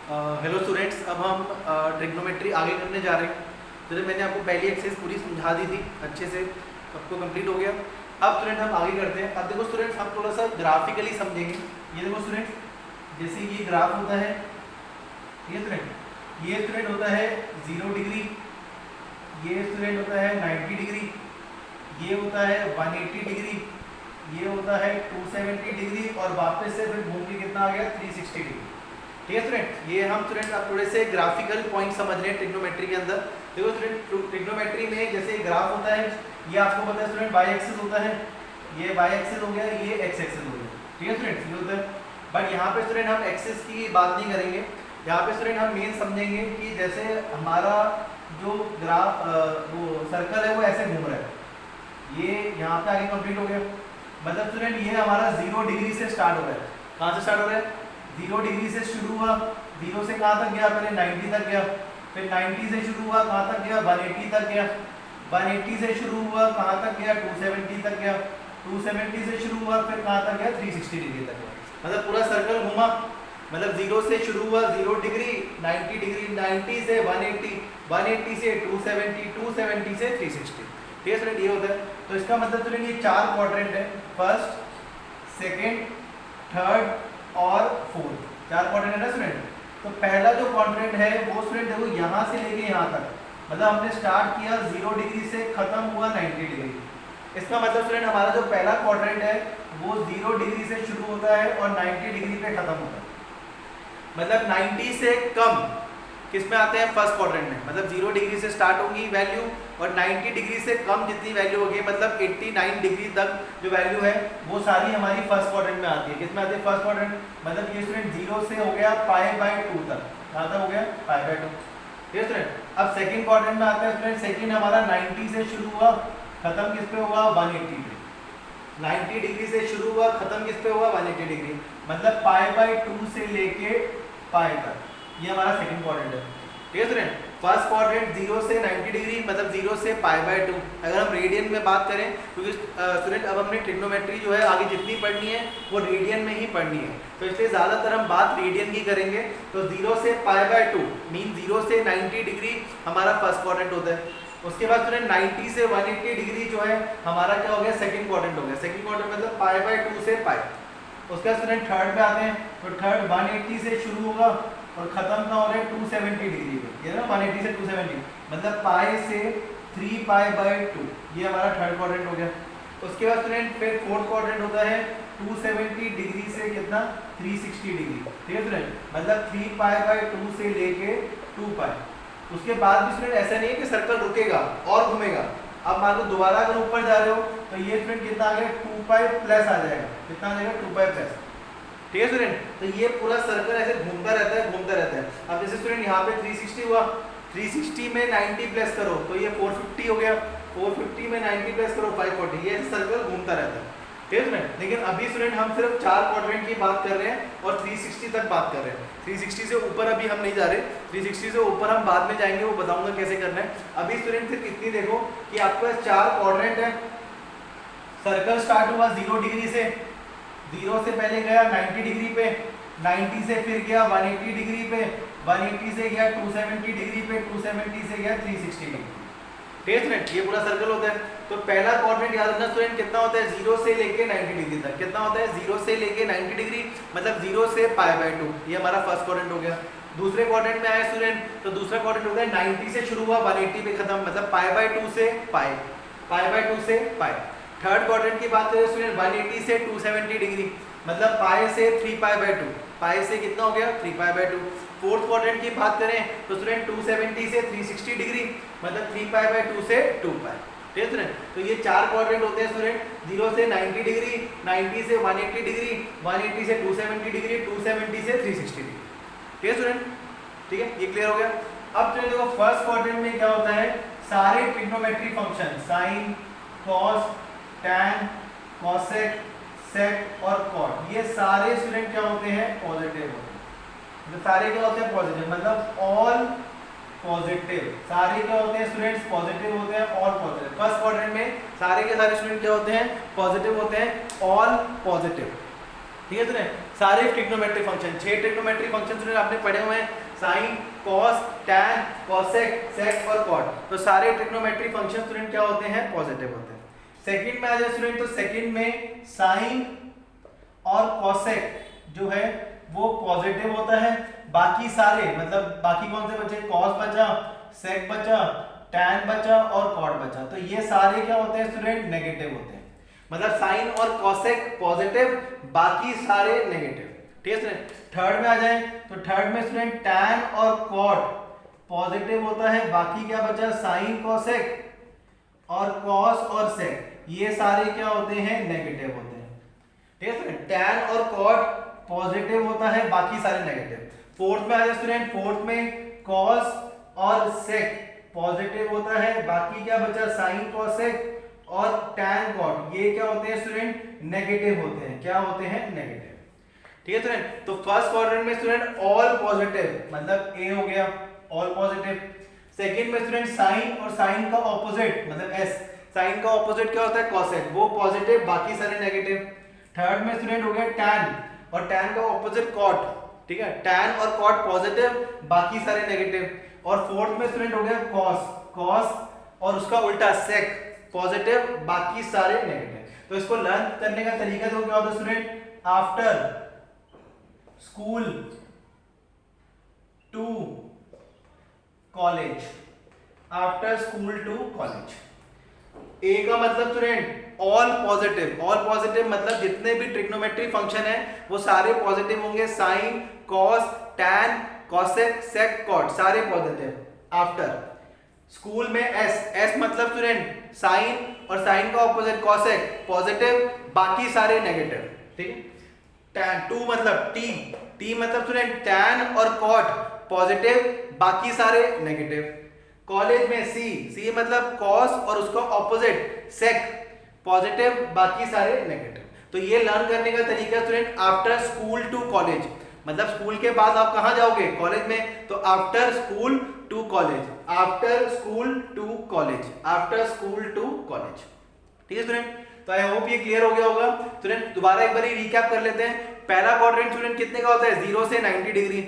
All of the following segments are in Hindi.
हेलो स्टूडेंट्स, अब हम ट्रिग्नोमेट्री आगे करने जा रहे हैं। जैसे मैंने आपको पहली एक्सरसाइज पूरी समझा दी थी, अच्छे से सबको कंप्लीट हो गया। अब स्टूडेंट हम आगे करते हैं। अब देखो स्टूडेंट्स, हम थोड़ा सा ग्राफिकली समझेंगे। ये देखो स्टूडेंट्स, जैसे ये ग्राफ होता है, ये स्टूडेंट होता है 0 डिग्री, ये स्टूडेंट होता है 90 डिग्री, ये होता है 180 डिग्री, ये होता है 270 डिग्री और वापस से फिर घूम के कितना आ गया 360 डिग्री। ठीक है स्टूडेंट, ये हम स्टूडेंट अब थोड़े से ग्राफिकल पॉइंट समझ रहे हैं ट्रिग्नोमेट्री के अंदर। देखो स्टूडेंट, ट्रिग्नोमेट्री में जैसे ग्राफ होता है, ये आपको पता है स्टूडेंट वाई एक्सिस होता है, ये वाई एक्सिस हो गया, ये एक्स एक्सिस हो गया। ठीक है स्टूडेंट, ये होता है। बट यहाँ पे स्टूडेंट हम एक्सिस की बात नहीं करेंगे। यहाँ पे स्टूडेंट हम मेन समझेंगे कि जैसे हमारा जो ग्राफ वो सर्कल है वो ऐसे घूम रहा है, ये यहाँ पे आगे कंप्लीट हो गया। मतलब स्टूडेंट ये हमारा 0 डिग्री से स्टार्ट हो रहा है। कहाँ से स्टार्ट हो रहा है? 0 डिग्री से शुरू हुआ, 0 से कहाँ तक गया? पहले 90 तक गया, फिर 90 से शुरू हुआ, कहाँ तक गया? 180 तक गया, 180 से शुरू हुआ, कहाँ तक गया? 270 तक गया, 270 से शुरू हुआ, फिर कहाँ तक गया? 360 डिग्री तक गया। मतलब पूरा सर्कल घूमा। मतलब 0 से शुरू हुआ 0 डिग्री, 90 डिग्री, 90 से 180, 180 से 270, 270 से 360। ठीक है स्टूडेंट, ये होता है। तो इसका मतलब स्टूडेंट ये 4 क्वाड्रेंट है, फर्स्ट, सेकंड, थर्ड और फोर्थ, 4 क्वाड्रेंट है ना स्टूडेंट। तो पहला जो क्वाड्रेंट है वो स्टूडेंट देखो यहाँ से लेके यहाँ तक, मतलब हमने स्टार्ट किया 0 डिग्री से, खत्म हुआ 90 डिग्री। इसका मतलब स्टूडेंट हमारा जो पहला क्वाड्रेंट है वो 0 डिग्री से शुरू होता है और 90 डिग्री पे खत्म होता है। मतलब 90 से कम किस में आते हैं? फर्स्ट क्वाड्रेंट में। मतलब 0 डिग्री से स्टार्ट होगी वैल्यू और 90 डिग्री से कम जितनी वैल्यू होगी, मतलब 89 डिग्री तक जो वैल्यू है वो सारी हमारी फर्स्ट क्वाड्रेंट में आती है। किस में आती है? First quadrant. मतलब ये स्टूडेंट 0 से हो गया π/2 तक, कहाँ तक हो गया? π/2। ठीक है स्टूडेंट। अब सेकंड क्वाड्रेंट में आता है स्टूडेंट, सेकंड हमारा 90 से शुरू हुआ, खत्म किस पे हुआ? 180 पे। 90 डिग्री से शुरू हुआ, खत्म किस पे हुआ? 180 डिग्री। मतलब π/2 से लेके π तक, ये हमारा सेकंड क्वाड्रेंट है। ठीक है स्टूडेंट। फर्स्ट क्वाड्रेंट 0 से 90 डिग्री, मतलब 0 से π/2। अगर हम रेडियन में बात करें, क्योंकि स्टूडेंट अब हमने ट्रिग्नोमेट्री जो है आगे जितनी पढ़नी है वो रेडियन में ही पढ़नी है, तो इसलिए ज़्यादातर हम बात रेडियन की करेंगे। तो 0 से π/2 मीन 0 से 90 डिग्री हमारा फर्स्ट क्वाड्रेंट होता है। उसके बाद स्टूडेंट 90 से 180 डिग्री जो है हमारा क्या हो गया? सेकंड क्वाड्रेंट हो गया। सेकंड क्वाड्रेंट मतलब π/2 से π। उसके बाद स्टूडेंट थर्ड पे आते हैं, तो थर्ड 180 से शुरू होगा और खत्म का हो रहा है 270 डिग्री पे, ये ना 180 से 270, मतलब पाई से 3π/2, ये हमारा थर्ड क्वाड्रेंट हो गया। उसके बाद स्टूडेंट फिर फोर्थ क्वाड्रेंट होता है 270 डिग्री से कितना? 360 डिग्री। ठीक है स्टूडेंट, मतलब 3π/2 से लेके 2π। उसके बाद भी स्टूडेंट ऐसा नहीं है कि सर्कल रुकेगा और घूमेगा। अब मान लो दोबारा अगर ऊपर जा रहे हो तो ये स्टूडेंट कितना आ गया? 2π प्लस आ जाएगा। कितना आ जाएगा? 2π प्लस। ठीक है स्टूडेंट, तो ये पूरा सर्कल ऐसे घूमता रहता है, घूमता रहता है। अब जैसे स्टूडेंट यहाँ पे 360 हुआ, 360 में 90 प्लस करो तो ये 450 हो गया, 450 में 90 प्लस करो 540, ये सर्कल घूमता रहता है। ठीक है स्टूडेंट। लेकिन अभी स्टूडेंट हम सिर्फ 4 क्वाड्रेंट की बात कर रहे हैं और 360 तक बात कर रहे हैं। 360 से ऊपर अभी हम नहीं जा रहे, 360 से ऊपर हम बाद में जाएंगे, वो बताऊंगा कैसे करना है। अभी स्टूडेंट सिर्फ इतनी देखो कि आपके पास 4 क्वाड्रेंट है। सर्कल स्टार्ट हुआ 0 डिग्री से, 0 से पहले गया 90 डिग्री पे, 90 से फिर गया 180 डिग्री पे, 180 से गया 270 डिग्री पे, 270 से गया 360 डिग्री। ठीक है स्टूडेंट, ये पूरा सर्कल होता है। तो पहला क्वाड्रेंट याद रखना स्टूडेंट कितना होता है? 0 से लेके 90 डिग्री तक। कितना होता है? 0 से लेके 90 डिग्री, मतलब 0 से π/2, ये हमारा फर्स्ट क्वाड्रेंट हो गया। दूसरे क्वाड्रेंट में आया स्टूडेंट, तो दूसरा क्वाड्रेंट होता है 90 से शुरू हुआ, 180 पे खत्म, मतलब π/2 से π, π/2 से π। थर्ड क्वाड्रेंट की बात करें स्टूडेंट 180 से 270 डिग्री, मतलब पाई से 3π/2, पाई से कितना हो गया? 3π/2। फोर्थ क्वाड्रेंट की बात करें तो स्टूडेंट 270 से 360 डिग्री, मतलब 3π/2 से 2π। ठीक है स्टूडेंट। तो ये 4 क्वाड्रेंट होते हैं स्टूडेंट, 0 से 90 डिग्री, 90 से 180 डिग्री, 180 से 270 डिग्री, 270 से 360 डिग्री। ठीक है स्टूडेंट, ठीक है, ये क्लियर हो गया। अब चलिए देखो फर्स्ट क्वाड्रेंट में क्या होता है? सारे trigonometry function sine, cos, tan, cosec, sec और कॉट, ये सारे स्टूडेंट क्या होते हैं? पॉजिटिव होते हैं। तो सारे क्या होते हैं? पॉजिटिव, मतलब ऑल पॉजिटिव। सारे क्या होते हैं स्टूडेंट्स? पॉजिटिव होते हैं, ऑल पॉजिटिव। फर्स्ट क्वाड्रेंट में सारे के सारे स्टूडेंट क्या होते हैं? पॉजिटिव होते हैं, ऑल पॉजिटिव। ठीक है स्टूडेंट, सारे trigonometric function, 6 trigonometric function student आपने पढ़े हुए हैं, साइन, कॉस, टैन, कोसेक, सेक और कॉट। तो सारे ट्रिग्नोमेट्रिक फंक्शन स्टूडेंट क्या होते हैं, पॉजिटिव होते हैं। सेकंड में आ जाए स्टूडेंट, तो सेकंड में साइन और कोसेक जो है वो पॉजिटिव होता है, बाकी सारे मतलब बाकी कौन से बचे, कॉस बचा, सेक बचा, टैन बचा और कॉट बचा, तो ये सारे क्या होते हैं स्टूडेंट, नेगेटिव होते हैं। मतलब साइन और कोसेक पॉजिटिव, बाकी सारे नेगेटिव। ठीक है स्टूडेंट, थर्ड में आ जाए तो थर्ड में स्टूडेंट टैन और कॉट पॉजिटिव होता है, बाकी क्या बचा, साइन, कोसेक और कॉस और सेक, ये सारे क्या होते हैं, नेगेटिव होते हैं। ठीक है स्टूडेंट, टैन और कॉट पॉजिटिव होता है, बाकी सारे नेगेटिव। फोर्थ में आ जाए स्टूडेंट, फोर्थ में कॉस और सेक पॉजिटिव होता है, बाकी क्या बचा, साइन, कोसेक और टैन, कॉट, ये क्या होते हैं स्टूडेंट, नेगेटिव होते हैं। क्या होते हैं, नेगेटिव। ठीक है स्टूडेंट, तो फर्स्ट क्वाड्रेंट में स्टूडेंट ऑल पॉजिटिव, मतलब ए हो गया ऑल पॉजिटिव। सेकंड में स्टूडेंट साइन और साइन का ऑपोजिट मतलब एस, साइन का ऑपोजिट क्या होता है, कोसेक, वो पॉजिटिव, बाकी सारे नेगेटिव। थर्ड में स्टूडेंट हो गया टैन और टैन का ऑपोजिट कॉट, ठीक है, टैन और कॉट पॉजिटिव, बाकी सारे नेगेटिव। और फोर्थ में स्टूडेंट हो गया कॉस, कॉस और उसका उल्टा सेक, पॉजिटिव, बाकी सारे नेगेटिव। तो इसको लर्न करने का तरीका तो क्या होता है student, after school to college, after school to college. A का मतलब student all positive, all positive मतलब जितने भी ट्रिग्नोमेट्रिक फंक्शन है वो सारे पॉजिटिव होंगे, साइन, कॉस, टैन, कोसेक, सेक, कॉट, सारे पॉजिटिव। आफ्टर स्कूल में एस, एस मतलब स्टूडेंट साइन और साइन का ऑपोजिट कोसेक पॉजिटिव, बाकी सारे नेगेटिव। ठीक है, टैन, टू मतलब टी, टी मतलब स्टूडेंट टैन और कॉट पॉजिटिव, बाकी सारे नेगेटिव। कॉलेज में सी, सी मतलब कॉस और उसका ऑपोजिट सेक पॉजिटिव, बाकी सारे नेगेटिव। तो ये लर्न करने का तरीका student after school to college, मतलब स्कूल के बाद आप कहां जाओगे, कॉलेज में, तो after school to college, after school to college, after school to college. ठीक है स्टूडेंट, तो आई होप ये क्लियर हो गया होगा। स्टूडेंट दोबारा एक बार रिकैप कर लेते हैं। पहला क्वाड्रेंट स्टूडेंट कितने का होता है, 0 से 90 डिग्री।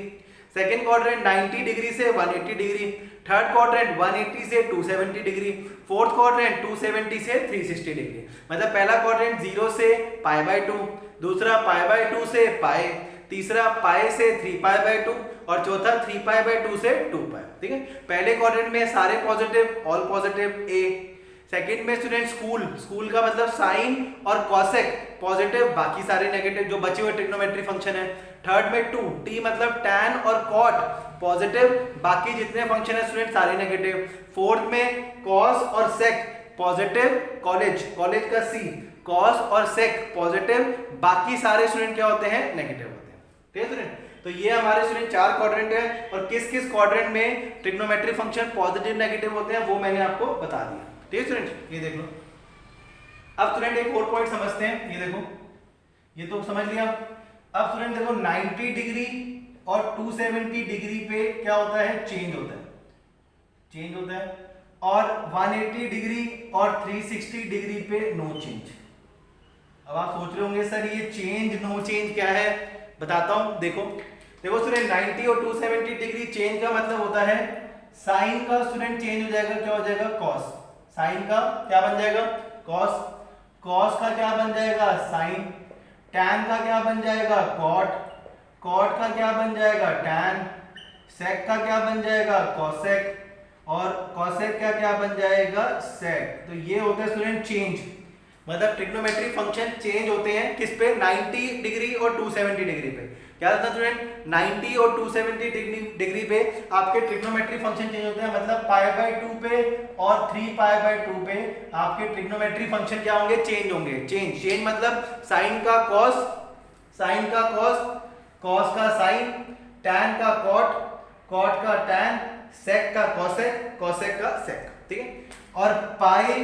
सेकंड क्वाड्रेंट 90 डिग्री से 180 डिग्री। थर्ड क्वाड्रेंट 180 से 270 डिग्री। फोर्थ क्वाड्रेंट 270 से 360 डिग्री। मतलब पहला क्वाड्रेंट 0 से π/2, दूसरा π/2 से पाई, तीसरा पाई से 3π/2 और चौथा 3π/2 से 2π। ठीक है, पहले क्वाड्रेंट में सारे पॉजिटिव, ऑल पॉजिटिव ए। सेकंड में स्टूडेंट स्कूल, स्कूल का मतलब साइन और कोसेक पॉजिटिव, बाकी सारे नेगेटिव जो बचे हुए ट्रिग्नोमेट्री फंक्शन है। थर्ड में टू, टी मतलब टैन और कॉट पॉजिटिव, बाकी जितने फंक्शन है स्टूडेंट सारे नेगेटिव। फोर्थ में कॉस और सेक पॉजिटिव, कॉलेज, कॉलेज का सी, कॉस और सेक पॉजिटिव, बाकी सारे स्टूडेंट क्या होते हैं, नेगेटिव होते हैं। ठीक है स्टूडेंट, तो ये हमारे स्टूडेंट 4 क्वाड्रेंट है और किस किस क्वाड्रेंट में ट्रिग्नोमेट्री फंक्शन पॉजिटिव नेगेटिव होते हैं वो मैंने आपको बता दिया। ठीक है स्टूडेंट, ये देख लो। अब स्टूडेंट एक और पॉइंट समझते हैं, ये देखो, ये तो समझ लिया। अब स्टूडेंट देखो 90 डिग्री और 270 डिग्री पे क्या होता है, चेंज होता है, चेंज होता है। और 180 डिग्री और 360 डिग्री पे नो चेंज। अब आप सोच रहे होंगे सर ये चेंज नो चेंज क्या है, बताता हूं। देखो देखो स्टूडेंट 90 और 270 डिग्री चेंज का मतलब होता है साइन का स्टूडेंट चेंज हो जाएगा, क्या हो जाएगा, कॉस। साइन का क्या बन जाएगा, कॉस। कॉस का क्या बन जाएगा, साइन। टैन का क्या बन जाएगा, कॉट। कॉट का क्या बन जाएगा, टैन। सेक का क्या बन जाएगा, कोसेक। और कोसेक का क्या बन जाएगा, सेक। तो ये होता है स्टूडेंट चेंज, मतलब ट्रिग्नोमेट्रिक फंक्शन चेंज होते हैं किस पे, 90 डिग्री और 270 डिग्री पे। क्या होता है स्टूडेंट, 90 और 270 डिग्री पे आपके ट्रिग्नोमेट्रिक फंक्शन चेंज होते हैं, मतलब π/2 पे और 3π/2 पे आपके ट्रिग्नोमेट्रिक फंक्शन क्या होंगे, चेंज होंगे। चेंज, चेंज मतलब साइन का कॉस, साइन का कॉस, कॉस का साइन, टैन का कॉट, कॉट का टैन, सेक का कोसेक, कोसेक का सेक। ठीक है, और पाई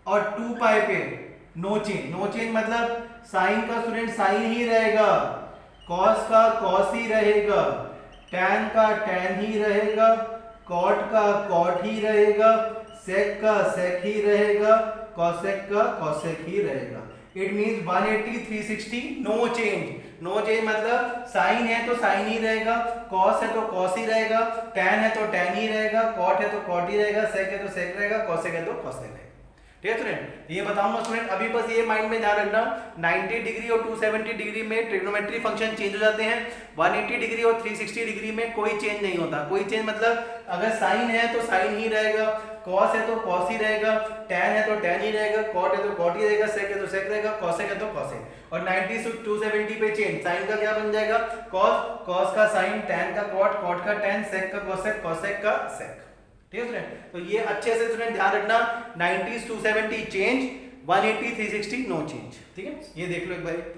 और 2π पे नो चेंज। नो चेंज मतलब साइन का स्टूडेंट साइन ही रहेगा, कॉस का कॉस ही रहेगा, टैन का टैन ही रहेगा, कॉट का कॉट ही रहेगा, सेक का सेक ही रहेगा, कोसेक का कोसेक ही रहेगा। It means 180 360 no change, no change मतलब साइन है तो साइन ही रहेगा, कॉस है तो कॉस ही रहेगा, टैन है तो टैन ही रहेगा, कॉट है तो कॉट ही रहेगा, सेक है तो सेक रहेगा, कॉसेक है तो कॉसेक रहेगा। ठीक है स्टूडेंट, ये बताऊंगा स्टूडेंट, अभी बस ये माइंड में ध्यान रखना 90 डिग्री और 270 डिग्री में ट्रिग्नोमेट्री फंक्शन चेंज हो जाते हैं, 180 डिग्री और 360 डिग्री में कोई चेंज नहीं होता। कोई चेंज मतलब अगर साइन है तो साइन ही रहेगा, कॉस है तो कॉस ही रहेगा, टैन है तो टैन ही रहेगा, कॉट है तो कॉट ही रहेगा, सेक है तो सेक रहेगा, कॉसेक है तो कॉसेक। और 90 से 270 पे चेंज, साइन का क्या बन जाएगा कॉस, कॉस का साइन, टैन का कॉट, कॉट का टैन, सेक का कॉसेक, कॉसेक का सेक। ठीक है स्टूडेंट, तो ये अच्छे से स्टूडेंट ध्यान रखना, 90 270 चेंज, 180 360 नो चेंज। ठीक है, ये देख लो एक बार।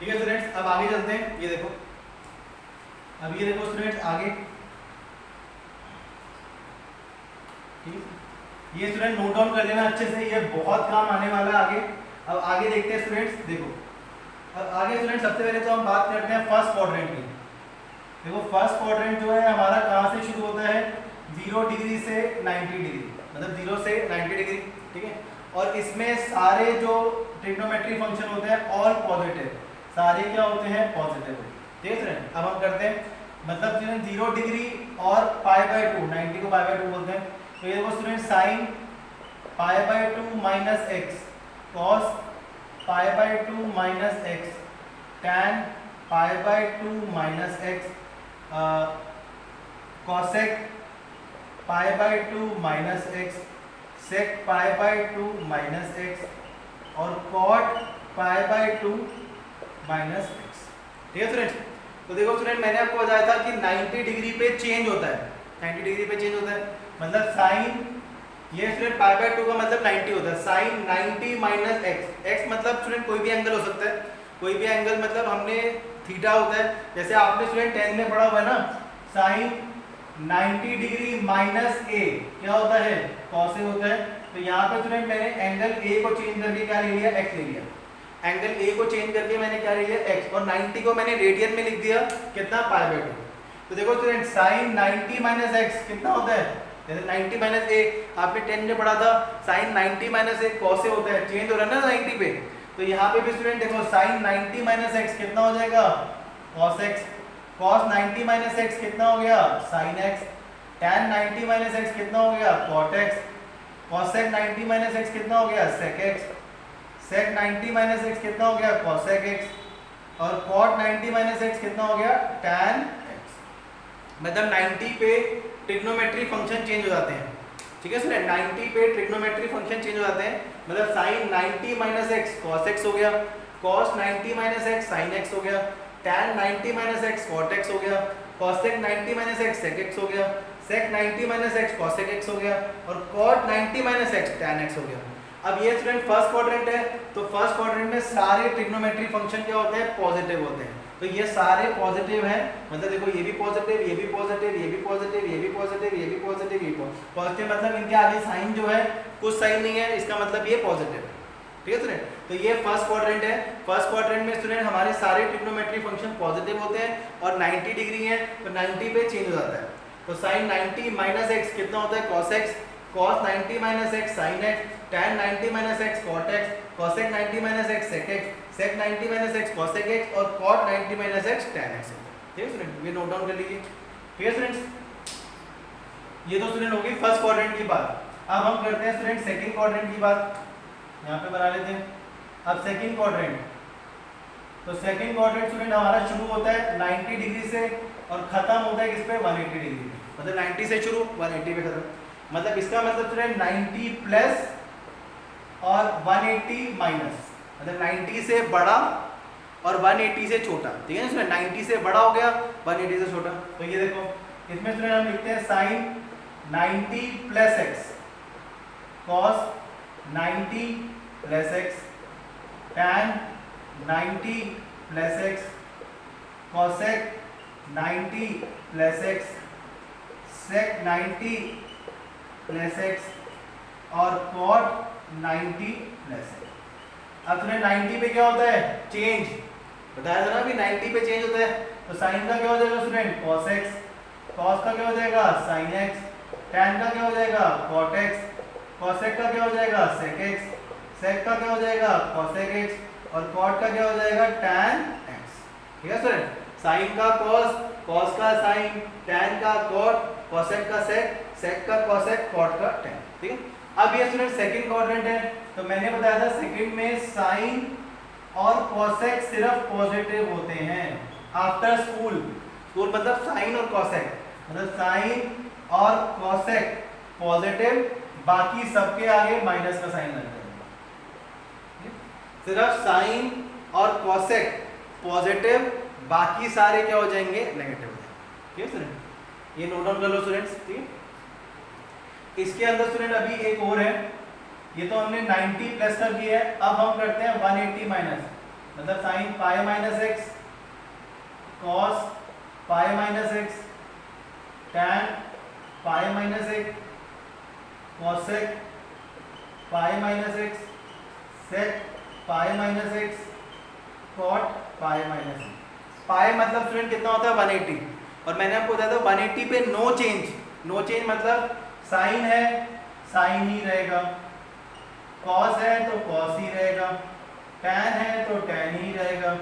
ठीक है स्टूडेंट्स, अब आगे चलते हैं। ये देखो, अब ये देखो स्टूडेंट्स आगे, ठीक है, ये स्टूडेंट नोट डाउन कर लेना अच्छे से, ये बहुत काम आने वाला है आगे। अब आगे देखते हैं स्टूडेंट्स, देखो अब आगे स्टूडेंट सबसे पहले तो हम बात करते हैं फर्स्ट क्वाड्रेंट की। देखो फर्स्ट क्वाड्रेंट जो है हमारा कहाँ से शुरू होता है, 0 डिग्री से 90 डिग्री, मतलब 0 से 90 डिग्री। ठीक है, और इसमें सारे जो ट्रिग्नोमेट्री फंक्शन होते हैं ऑल पॉजिटिव, सारे क्या होते हैं पॉजिटिव। ठीक है स्टूडेंट, अब हम करते हैं, मतलब 0 डिग्री और π/2, 90 को π/2 बोलते हैं। तो ये देखो student, sine π/2 minus x, cos π/2 minus x, tan π/2 minus x, cosec π/2 minus x, sec π/2 minus x और कॉट π/2 माइनस एक्स। ठीक है स्टूडेंट, तो देखो स्टूडेंट मैंने आपको बताया था कि 90 डिग्री पे चेंज होता है, 90 डिग्री पे चेंज होता है, मतलब साइन, ये स्टूडेंट π/2 का मतलब 90 होता है, साइन 90 माइनस एक्स, एक्स मतलब स्टूडेंट कोई भी एंगल हो सकता है, कोई भी एंगल मतलब हमने थीटा होता है, जैसे आपने स्टूडेंट 10 में पढ़ा हुआ है ना, साइन 90 डिग्री माइनस ए क्या होता है कॉस ए होता है। तो यहाँ पे स्टूडेंट मैंने एंगल ए को चेंज करके क्या ले लिया, एक्स ले लिया, एंगल ए को चेंज करके मैंने क्या ले लिया एक्स, और 90 को मैंने रेडियन में लिख दिया कितना π/2। तो देखो स्टूडेंट साइन 90 माइनस एक्स कितना होता है, जैसे 90 माइनस ए आपने 10 में पढ़ा था, sign 90 minus A cos A होता है, चेंज हो रहा है ना 90 पे। तो यहाँ पे भी स्टूडेंट देखो साइन 90 माइनस एक्स कितना हो जाएगा cos x, cos 90 minus x कितना हो गया sine x, tan 90 minus x कितना हो गया cot x, cosec 90 minus x कितना हो गया sec x, sec 90 minus x कितना हो गया कॉसेक एक्स और कॉट 90 माइनस एक्स कितना हो गया टैन एक्स। मतलब 90 पे ट्रिग्नोमेट्री फंक्शन चेंज हो जाते हैं। ठीक है स्टूडेंट, 90 पे ट्रिग्नोमेट्री फंक्शन चेंज हो जाते हैं, मतलब sine 90 minus x cos x हो गया, cos 90 minus x sine x हो गया, tan 90 minus x cot x हो गया, cosec 90 minus x sec x हो गया, sec 90 minus x cosec x हो गया और cot 90 minus x tan x हो गया। अब ये स्टूडेंट फर्स्ट क्वाड्रेंट है, तो फर्स्ट क्वाड्रेंट में सारे ट्रिग्नोमेट्री फंक्शन क्या होते हैं पॉजिटिव होते हैं, तो ये सारे पॉजिटिव हैं, मतलब देखो ये भी पॉजिटिव, ये भी पॉजिटिव, ये भी पॉजिटिव, ये भी पॉजिटिव, ये भी पॉजिटिव, ये पॉजिटिव, मतलब इनके आगे साइन जो है कुछ साइन नहीं है, इसका मतलब ये पॉजिटिव है। ठीक है स्टूडेंट, तो ये फर्स्ट क्वाड्रेंट है, फर्स्ट क्वाड्रेंट में स्टूडेंट हमारे सारे ट्रिग्नोमेट्री फंक्शन पॉजिटिव होते हैं और 90 डिग्री है तो 90 पे चेंज हो जाता है। तो साइन 90 माइनस एक्स कितना होता है cos x, cos 90 minus x sine x, tan 90 minus x cot x, cosec 90 minus x sec x, sec 90 minus x cosec x और cot 90 minus x tan x. ठीक है स्टूडेंट, ये नोट डाउन कर लीजिए। ठीक है स्टूडेंट्स, ये तो स्टूडेंट होगी फर्स्ट क्वाड्रेंट की बात। अब हम करते हैं स्टूडेंट सेकंड क्वाड्रेंट की बात, यहाँ पे बना लेते हैं। अब सेकंड क्वाड्रेंट, तो सेकंड क्वाड्रेंट स्टूडेंट हमारा शुरू होता है 90 डिग्री से और खत्म होता है किस पे 180 डिग्री, मतलब 90 से शुरू 180 पे खत्म, मतलब इसका मतलब स्टूडेंट 90 प्लस और 180 माइनस, मतलब 90 से बड़ा और 180 से छोटा। ठीक है ना स्टूडेंट, 90 से बड़ा हो गया 180 से छोटा। तो ये देखो इसमें स्टूडेंट हम लिखते हैं sine 90 plus x, cos 90 plus x, tan 90 plus x, cosec 90 plus x, sec 90 plus x और कॉट 90 प्लस एक्स। अब तुमने 90 पे क्या होता है चेंज, बताया था ना कि 90 पे चेंज होता है, तो साइन का क्या हो जाएगा स्टूडेंट cos x, cos का क्या हो जाएगा sin x, tan का क्या हो जाएगा cot x, cosec का क्या हो जाएगा sec x, sec का क्या हो जाएगा cosec x और cot का क्या हो जाएगा tan x। ठीक है स्टूडेंट, sin का cos, cos का sin, tan का cot, cosec का sec, sec का cosec, cot का tan। ठीक है, अब ये स्टूडेंट सेकंड क्वाड्रेंट है, तो मैंने बताया था सेकंड में साइन और cosec सिर्फ पॉजिटिव होते हैं आफ्टर स्कूल। स्कूल मतलब साइन और cosec, मतलब साइन और cosec पॉजिटिव, बाकी सबके आगे माइनस का साइन लगता है। सिर्फ साइन और cosec पॉजिटिव, बाकी सारे क्या हो जाएंगे नेगेटिव हो जाएंगे। ठीक है स्टूडेंट, ये नोट डाउन कर लो स्टूडेंट्स। ठीक है, इसके अंदर स्टूडेंट अभी एक और है, ये तो हमने 90 प्लस कर दिया है, अब हम करते हैं 180 माइनस, मतलब sine pi minus x, cos pi minus x, tan pi minus x, cosec pi minus x, sec pi minus x, cot pi minus x. Pi मतलब स्टूडेंट कितना होता है 180, और मैंने आपको बताया था 180 पे नो चेंज। नो चेंज मतलब साइन है साइन ही रहेगा, कॉस है तो कॉस ही रहेगा, टैन है तो टैन ही रहेगा,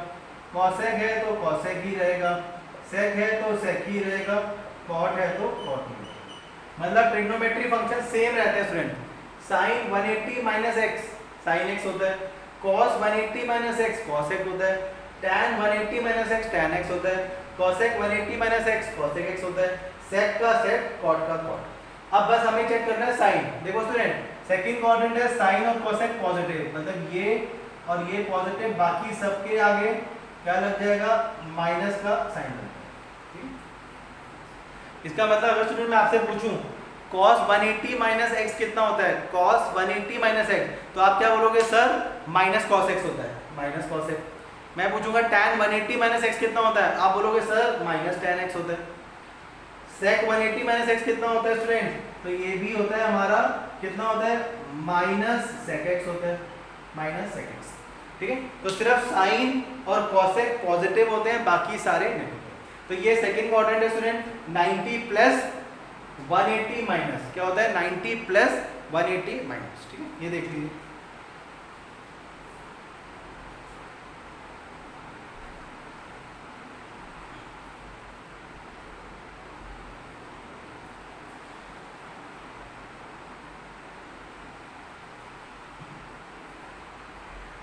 कॉसेक है तो कॉसेक ही रहेगा, सेक है तो सेक ही रहेगा, कॉट है तो कॉट ही रहेगा। मतलब ट्रिग्नोमेट्री फंक्शन सेम रहते हैं student. Sine 180 minus x sine x होता है, cos 180 minus x cos x होता है, tan 180 minus x tan x होता है, cosec 180 minus x cosec x होता है, सेक का सेक कॉट का कॉट। अब बस हमें चेक करना है साइन। देखो स्टूडेंट, सेकंड क्वाड्रेंट है साइन और कोसेक पॉजिटिव, मतलब ये और ये पॉजिटिव, बाकी सबके आगे क्या लग जाएगा माइनस का साइन लग जाएगा। इसका मतलब अगर स्टूडेंट मैं आपसे पूछूं cos 180 माइनस एक्स कितना होता है, cos 180 माइनस एक्स, तो आप क्या बोलोगे सर माइनस cos x होता है, माइनस cos x। मैं पूछूंगा tan 180 माइनस एक्स कितना होता है, आप बोलोगे सर माइनस tan x होता है। sec 180 माइनस एक्स कितना होता है स्टूडेंट, तो ये भी होता है हमारा कितना होता है माइनस sec x होता है, माइनस sec x। ठीक है, तो सिर्फ साइन और cosec पॉजिटिव होते हैं, बाकी सारे नेगेटिव। तो ये सेकंड क्वाड्रेंट है स्टूडेंट, 90 प्लस 180 माइनस क्या होता है 90 प्लस 180 माइनस। ठीक है, ये देख लीजिए।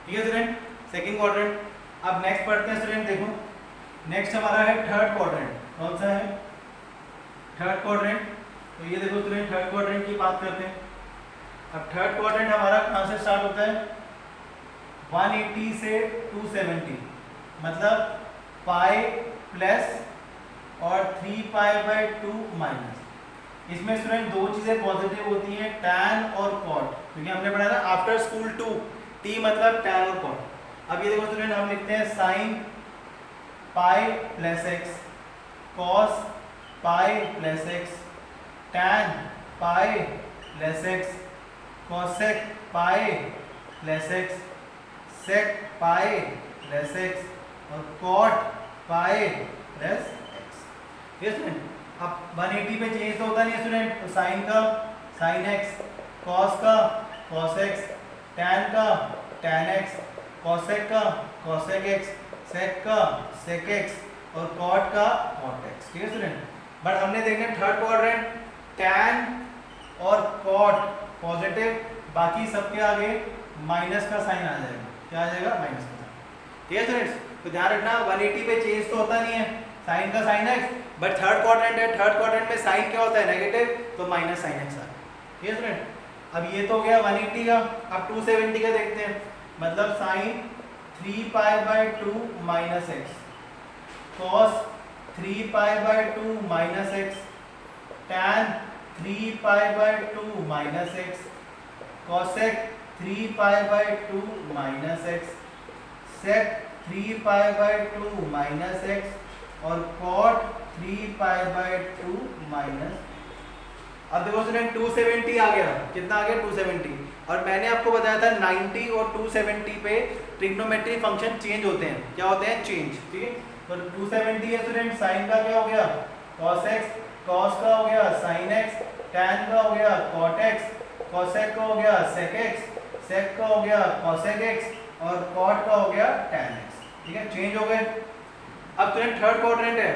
ठीक है स्टूडेंट, सेकंड क्वाड्रेंट। अब नेक्स्ट पढ़ते हैं स्टूडेंट। देखो नेक्स्ट हमारा है थर्ड क्वाड्रेंट। कौन सा है थर्ड क्वाड्रेंट, तो ये देखो स्टूडेंट थर्ड क्वाड्रेंट की बात करते हैं। अब थर्ड क्वाड्रेंट हमारा कहाँ से स्टार्ट होता है 180 से 270, मतलब पाई प्लस और 3 पाई बाई 2 माइनस। इसमें स्टूडेंट दो चीज़ें पॉजिटिव होती हैं, टैन और कॉट, क्योंकि हमने पढ़ा था आफ्टर स्कूल 2 टी मतलब टैन और कॉट। अब ये देखो स्टूडेंट हम लिखते हैं sine pi plus x, cos pi plus x, tan pi plus x, cosec pi plus x, sec pi plus x और कॉट पाई प्लस एक्स। ये स्टूडेंट अब 180 पे चेंज तो होता नहीं है स्टूडेंट, तो साइन का साइन एक्स, कॉस का कॉस एक्स, टैन का टैन एक्स, कॉसेक का कॉसेक एक्स, सेक का सेक एक्स और कॉट का कॉट एक्स। ठीक है स्टूडेंट, बट हमने देखना थर्ड क्वाड्रेंट टैन और कॉट पॉजिटिव, बाकी सबके आगे माइनस का साइन आ जाएगा। क्या आ जाएगा माइनस का साइन। ठीक है स्टूडेंट्स, तो ध्यान रखना 180 पे चेंज तो होता नहीं है, साइन का sine x, but third quadrant है, थर्ड क्वाड्रेंट में साइन क्या होता है नेगेटिव, तो माइनस साइन एक्स आ गया। ठीक है स्टूडेंट, अब ये तो हो गया 180 का। अब 270 का देखते हैं, मतलब sine 3 pi by 2 minus x, cos 3 pi by 2 minus x, tan 3 pi by 2 minus x, cosec 3 pi by 2 minus x, sec 3 pi by 2 minus x और कॉट 3 पाई बाई 2 माइनस। अब देखो स्टूडेंट 270 आ गया, कितना आ गया 270, और मैंने आपको बताया था 90 और 270 पे ट्रिग्नोमेट्री फंक्शन चेंज होते हैं, क्या होते हैं चेंज, ठीक है। तो 270 है स्टूडेंट, साइन का क्या हो गया cos x, cos का हो गया sin x, tan का हो गया cot x, cosec का हो गया sec x, sec का हो गया cosec x, और cot का हो गया tan x, ठीक है, चेंज हो गए। अब स्टूडेंट थर्ड क्वाड्रेंट है,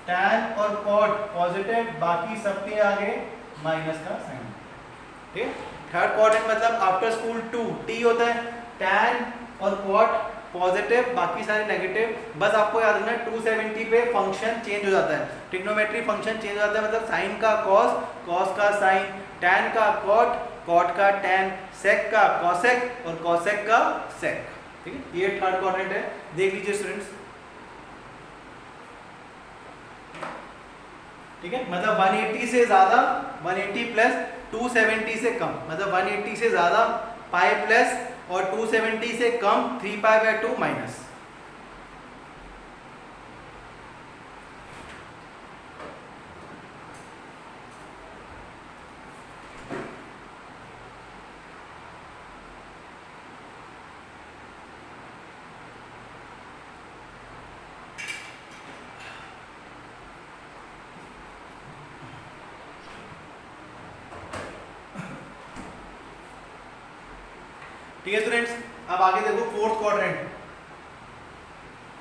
tan और cot पॉजिटिव, बाकी सबके आगे माइनस का साइन, ठीक है। थर्ड क्वाड्रेंट मतलब आफ्टर स्कूल 2 t होता है, tan और cot पॉजिटिव, बाकी सारे नेगेटिव। बस आपको याद रखना 270 पे फंक्शन चेंज हो जाता है, ट्रिग्नोमेट्री फंक्शन चेंज हो जाता है, मतलब साइन का cos, cos का sin, tan का cot, cot का tan, sec का cosec और cosec का sec, ठीक है। ये थर्ड क्वाड्रेंट है, देख लीजिए स्टूडेंट्स, ठीक है। मतलब 180 से ज्यादा 180 प्लस 270 से कम, मतलब 180 से ज्यादा पाई प्लस और 270 से कम 3π/2 माइनस। ठीक है स्टूडेंट्स, अब आगे देखो fourth quadrant.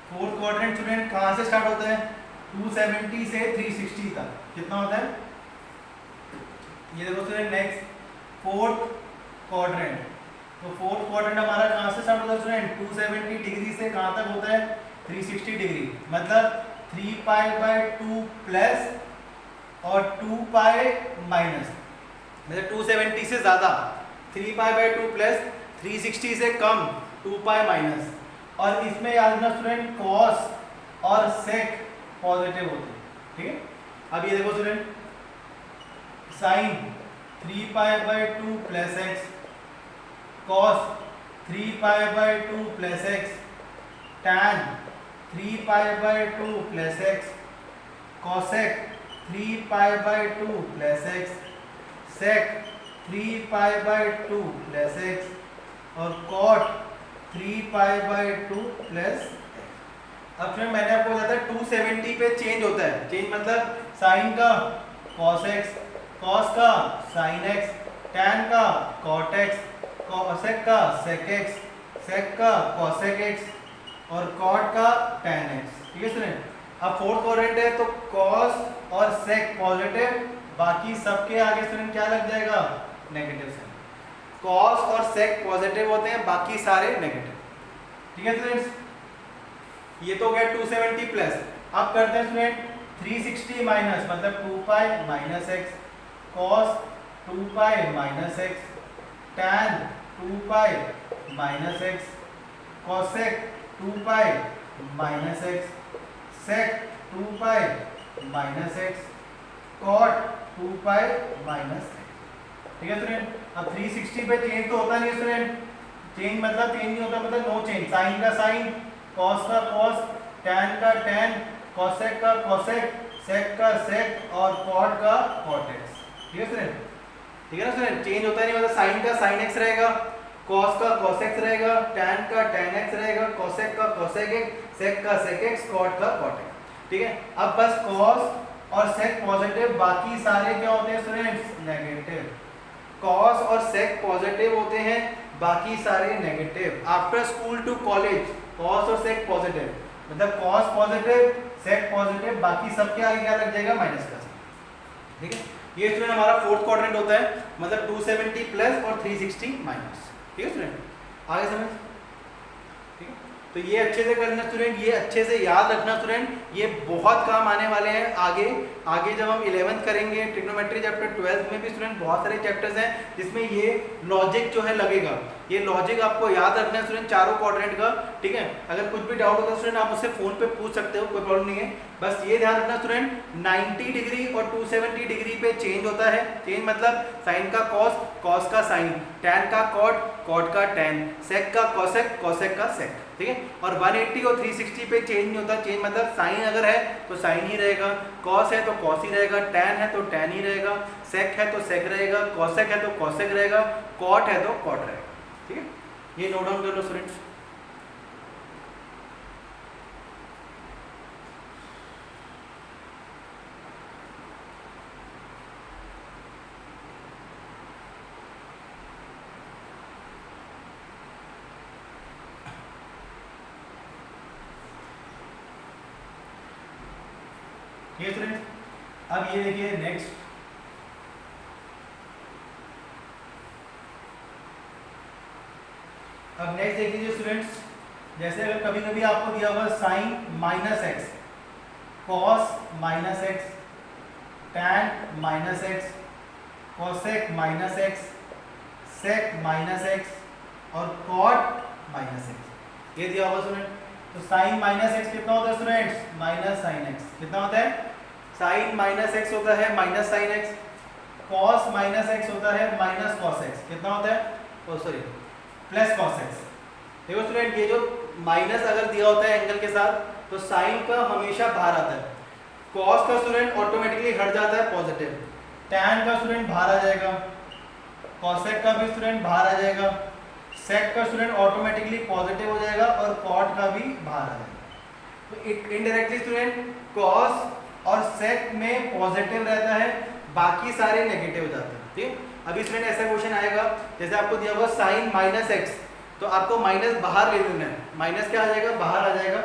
Fourth quadrant student कहां से स्टार्ट होता है 270 से 360 तक, कितना होता है ये देखो स्टूडेंट। नेक्स्ट फोर्थ क्वाड्रेंट, तो फोर्थ क्वाड्रेंट हमारा कहां से स्टार्ट होता है स्टूडेंट 270 डिग्री से कहां तक होता है 360 डिग्री, मतलब 3π/2 प्लस और 2π माइनस, मतलब 270 से ज्यादा 3π/2 प्लस, 360 से कम 2π माइनस। और इसमें याद रखना स्टूडेंट cos और sec पॉजिटिव होते हैं, ठीक है। अब ये देखो student, sin 3π/2 plus x, cos 3π/2 plus x, tan 3π/2 plus x, cosec 3π/2 plus x, sec 3π/2 plus x, और cot 3π/2 प्लस। अब फ्रेंड मैंने आपको बताया था 270 पे चेंज होता है, चेंज मतलब साइन का cos x, cos का sin x, tan का cot x, cosec का sec x, sec का cosec x, और cot का tan x, ठीक है स्टूडेंट। अब फोर्थ क्वाड्रेंट है तो cos और sec पॉजिटिव, बाकी सबके आगे स्टूडेंट क्या लग जाएगा नेगेटिव साइन। cos और sec पॉजिटिव होते हैं, बाकी सारे नेगेटिव, ठीक है स्टूडेंट्स। ये तो गया 270 प्लस। अब करते हैं स्टूडेंट 360 माइनस, मतलब 2π minus x, cos 2π minus x, tan 2π minus x, cosec 2π minus x, sec 2π minus x, cot 2π minus x, ठीक है स्टूडेंट। अब 360 पे चेंज तो होता नहीं है स्टूडेंट, चेंज मतलब चेंज नहीं होता, मतलब नो चेंज, साइन का साइन, cos का cos, tan का tan, cosec का cosec, sec का sec, और cot का cot x, ठीक है स्टूडेंट, ठीक है ना स्टूडेंट। चेंज होता नहीं, मतलब साइन का sin x रहेगा, cos का cos x रहेगा, tan का tan x रहेगा, cosec का cosec x, sec का sec x, cot का cot x, ठीक है। अब बस cos और sec पॉजिटिव, बाकी सारे क्या होते हैं स्टूडेंट्स नेगेटिव। cos और sec पॉजिटिव होते हैं, बाकी सारे negative. After school to college cos और sec पॉजिटिव, मतलब cos पॉजिटिव, sec पॉजिटिव, बाकी सबके आगे क्या लग जाएगा माइनस का, ठीक है। ये स्टूडेंट हमारा फोर्थ क्वाड्रेंट होता है, मतलब 270 प्लस और 360 माइनस, ठीक है स्टूडेंट, आगे समझ, ठीक है। तो ये अच्छे से करना स्टूडेंट, ये अच्छे से याद रखना स्टूडेंट, ये बहुत काम आने वाले हैं आगे। आगे जब हम 11th करेंगे ट्रिग्नोमेट्री चैप्टर, 12th में भी स्टूडेंट बहुत सारे चैप्टर्स हैं जिसमें ये लॉजिक जो है लगेगा, ये लॉजिक आपको याद रखना है स्टूडेंट चारों क्वाड्रेंट का, ठीक है। अगर कुछ भी डाउट होता है स्टूडेंट आप मुझसे फोन पे पूछ सकते हो, कोई प्रॉब्लम नहीं है। बस ये ध्यान रखना स्टूडेंट, 90 डिग्री और 270 डिग्री पे चेंज होता है। चेंज मतलब साइन का कॉस, कॉस का साइन, टैन का कॉट, कॉट का टैन, सेक का कॉसेक, कॉसेक का सेक, ठीक है। और 180 और 360 पे चेंज नहीं होता। चेंज मतलब साइन अगर है तो साइन ही रहेगा, कॉस है तो कॉस ही रहेगा, टैन है तो टैन ही रहेगा, सेक है तो सेक रहेगा, कॉसेक है तो कॉसेक रहेगा, कॉट है तो कॉट रहेगा, ठीक है। ये नोट डाउन कर लो स्टूडेंट्स। ये स्टूडेंट अब ये देखिए नेक्स्ट, अब नेक्स्ट देख लीजिए स्टूडेंट्स, जैसे अगर कभी कभी आपको दिया हुआ sine minus x, cos minus x, tan minus x, cosec minus x, sec minus x और कॉट माइनस एक्स, ये दिया हुआ स्टूडेंट। तो साइन माइनस एक्स कितना होता है स्टूडेंट्स? Minus sine x. कितना होता है? साइन माइनस एक्स होता है minus sine x. Cos minus x होता है माइनस कॉस एक्स। कितना होता है? ओ सॉरी, प्लस कॉस एक्स। देखो स्टूडेंट, ये जो माइनस अगर दिया होता है एंगल के साथ तो साइन का हमेशा बाहर आता है। कॉस का स्टूडेंट ऑटोमेटिकली हट जाता है पॉजिटिव, टैन का स्टूडेंट बाहर आ जाएगा, कॉसेक का भी स्टूडेंट बाहर आ जाएगा, सेक का स्टूडेंट ऑटोमेटिकली पॉजिटिव हो जाएगा और कॉट का भी बाहर आ जाएगा। तो इनडायरेक्टली स्टूडेंट कॉस और सेक में पॉजिटिव रहता है, बाकी सारे नेगेटिव हो जाते हैं, ठीक। अभी स्टूडेंट ऐसा क्वेश्चन आएगा, जैसे आपको दिया हुआ साइन माइनस एक्स, तो आपको माइनस बाहर ले लेना है। माइनस क्या आ जाएगा? बाहर आ जाएगा।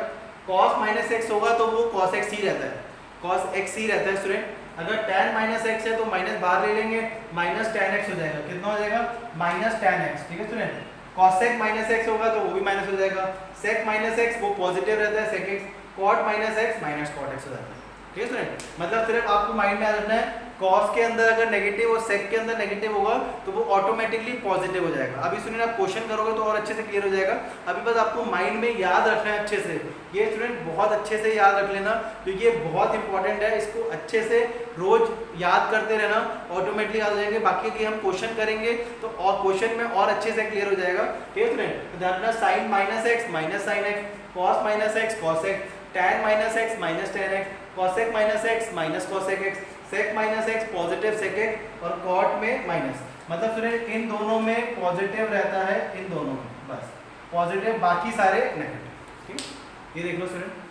कॉस माइनस एक्स होगा तो वो कॉस एक्स ही रहता है, कॉस एक्स ही रहता है स्टूडेंट। अगर tan माइनस एक्स है तो माइनस बाहर ले लेंगे, माइनस tan x हो जाएगा। कितना हो जाएगा? माइनस tan x, ठीक है स्टूडेंट। cosec माइनस एक्स होगा तो वो भी माइनस हो जाएगा। sec माइनस एक्स वो पॉजिटिव रहता है, sec x। cot minus x minus cot x हो जाता है, ठीक है स्टूडेंट। मतलब सिर्फ आपको माइंड में रखना है, cos के अंदर अगर नेगेटिव और sec के अंदर नेगेटिव होगा तो वो ऑटोमेटिकली पॉजिटिव हो जाएगा। अभी स्टूडेंट आप क्वेश्चन करोगे तो और अच्छे से क्लियर हो जाएगा। अभी बस आपको माइंड में याद रखना है अच्छे से, ये स्टूडेंट बहुत अच्छे से याद रख लेना क्योंकि ये बहुत इंपॉर्टेंट है। इसको अच्छे से रोज याद करते रहना, ऑटोमेटिकली याद हो जाएंगे। बाकी यदि हम क्वेश्चन करेंगे तो और क्वेश्चन में और अच्छे से क्लियर हो जाएगा, ठीक है स्टूडेंट। ध्यान रखना, sine minus x minus sine x, cos minus x cos x, tan minus x minus tan x, cosec minus x minus cosec x, sec minus x positive sec x और कॉट में माइनस। मतलब स्टूडेंट इन दोनों में पॉजिटिव रहता है, इन दोनों में बस पॉजिटिव, बाकी सारे नेगेटिव, ठीक है। ये देख लो स्टूडेंट,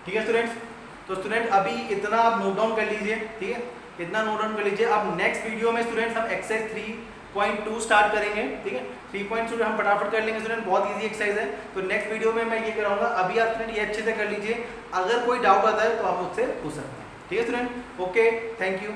ठीक है स्टूडेंट्स। तो स्टूडेंट अभी इतना आप नोट डाउन कर लीजिए, ठीक है, इतना नोट डाउन कर लीजिए। अब नेक्स्ट वीडियो में स्टूडेंट्स हम एक्सरसाइज 3.2 स्टार्ट करेंगे, ठीक है। 3.2 हम फटाफट कर लेंगे स्टूडेंट, बहुत इजी एक्सरसाइज है। तो नेक्स्ट वीडियो में मैं ये कराऊंगा। अभी आप स्टूडेंट ये अच्छे से कर लीजिए, अगर कोई डाउट आता है तो आप मुझसे पूछ सकते हैं, ठीक है स्टूडेंट। Okay, thank you.